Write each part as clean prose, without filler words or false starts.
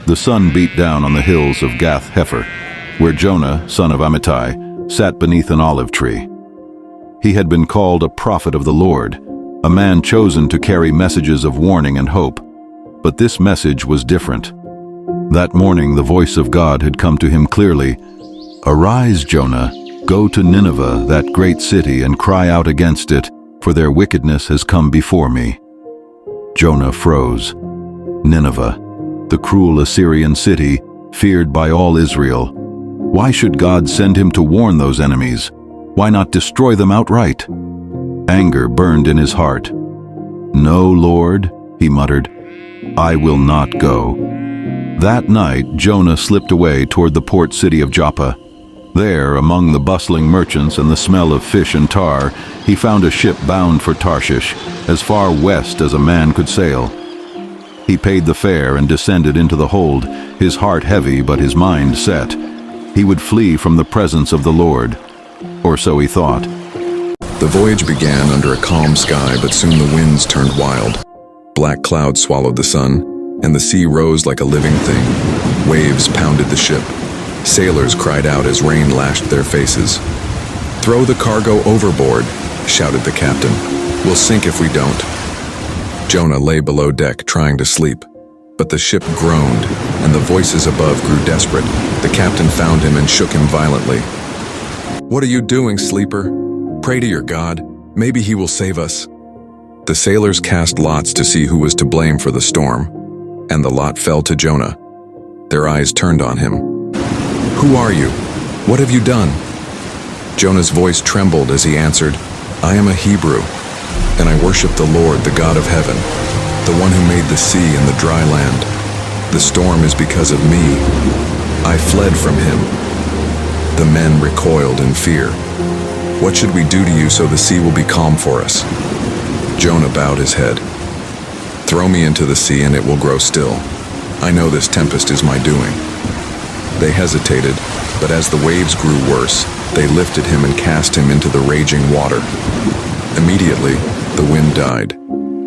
The sun beat down on the hills of Gath-Hepher, where Jonah, son of Amittai, sat beneath an olive tree. He had been called a prophet of the Lord, a man chosen to carry messages of warning and hope. But this message was different. That morning the voice of God had come to him clearly. "Arise, Jonah, go to Nineveh, that great city, and cry out against it, for their wickedness has come before me." Jonah froze. Nineveh, the cruel Assyrian city, feared by all Israel. Why should God send him to warn those enemies? Why not destroy them outright? Anger burned in his heart. "No, Lord," he muttered, "I will not go." That night, Jonah slipped away toward the port city of Joppa. There, among the bustling merchants and the smell of fish and tar, he found a ship bound for Tarshish, as far west as a man could sail. He paid the fare and descended into the hold, his heart heavy but his mind set. He would flee from the presence of the Lord, or so he thought. The voyage began under a calm sky, but soon the winds turned wild. Black clouds swallowed the sun, and the sea rose like a living thing. Waves pounded the ship. Sailors cried out as rain lashed their faces. "Throw the cargo overboard," shouted the captain. "We'll sink if we don't." Jonah lay below deck trying to sleep, but the ship groaned, and the voices above grew desperate. The captain found him and shook him violently. "What are you doing, sleeper? Pray to your God. Maybe he will save us." The sailors cast lots to see who was to blame for the storm, and the lot fell to Jonah. Their eyes turned on him. "Who are you? What have you done?" Jonah's voice trembled as he answered, "I am a Hebrew, and I worship the Lord, the God of heaven, the one who made the sea and the dry land. The storm is because of me. I fled from him." The men recoiled in fear. "What should we do to you so the sea will be calm for us?" Jonah bowed his head. "Throw me into the sea and it will grow still. I know this tempest is my doing." They hesitated, but as the waves grew worse, they lifted him and cast him into the raging water. Immediately, the wind died.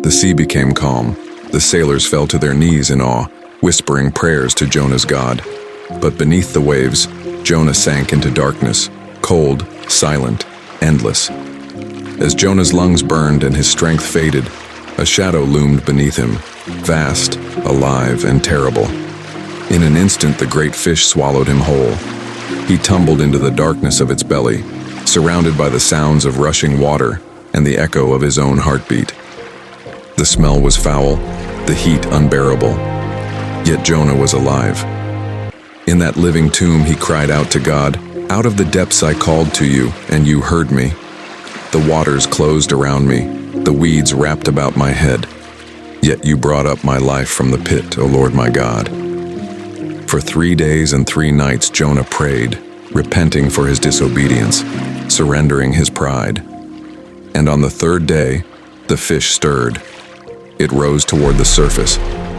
The sea became calm. The sailors fell to their knees in awe, whispering prayers to Jonah's God. But beneath the waves, Jonah sank into darkness, cold, silent, endless. As Jonah's lungs burned and his strength faded, a shadow loomed beneath him, vast, alive, and terrible. In an instant, the great fish swallowed him whole. He tumbled into the darkness of its belly, surrounded by the sounds of rushing water and the echo of his own heartbeat. The smell was foul, the heat unbearable. Yet Jonah was alive. In that living tomb, he cried out to God, "Out of the depths I called to you, and you heard me." The waters closed around me, the weeds wrapped about my head. Yet you brought up my life from the pit, O Lord my God. For 3 days and 3 nights Jonah prayed, repenting for his disobedience, surrendering his pride. And on the 3rd day, the fish stirred. It rose toward the surface,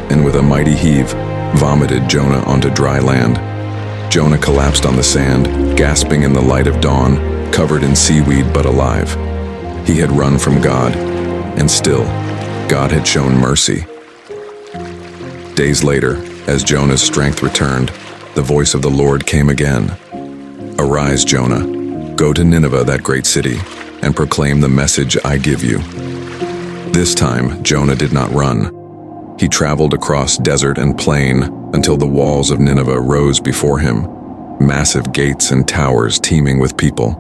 and with a mighty heave, vomited Jonah onto dry land. Jonah collapsed on the sand, gasping in the light of dawn, covered in seaweed but alive. He had run from God, and still, God had shown mercy. Days later, as Jonah's strength returned, the voice of the Lord came again. "Arise, Jonah, go to Nineveh, that great city, and proclaim the message I give you." This time, Jonah did not run. He traveled across desert and plain until the walls of Nineveh rose before him, massive gates and towers teeming with people.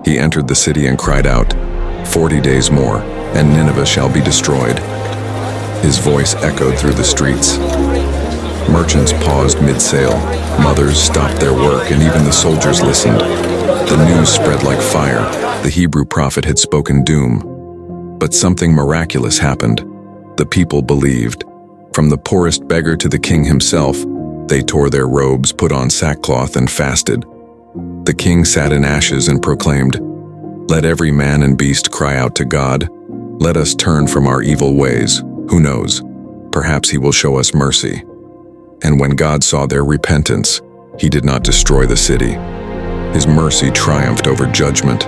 He entered the city and cried out, "40 days more, and Nineveh shall be destroyed." His voice echoed through the streets. Merchants paused mid-sail, mothers stopped their work, and even the soldiers listened. The news spread like fire. The Hebrew prophet had spoken doom. But something miraculous happened. The people believed. From the poorest beggar to the king himself, they tore their robes, put on sackcloth, and fasted. The king sat in ashes and proclaimed, "Let every man and beast cry out to God. Let us turn from our evil ways. Who knows? Perhaps he will show us mercy." And when God saw their repentance, he did not destroy the city. His mercy triumphed over judgment.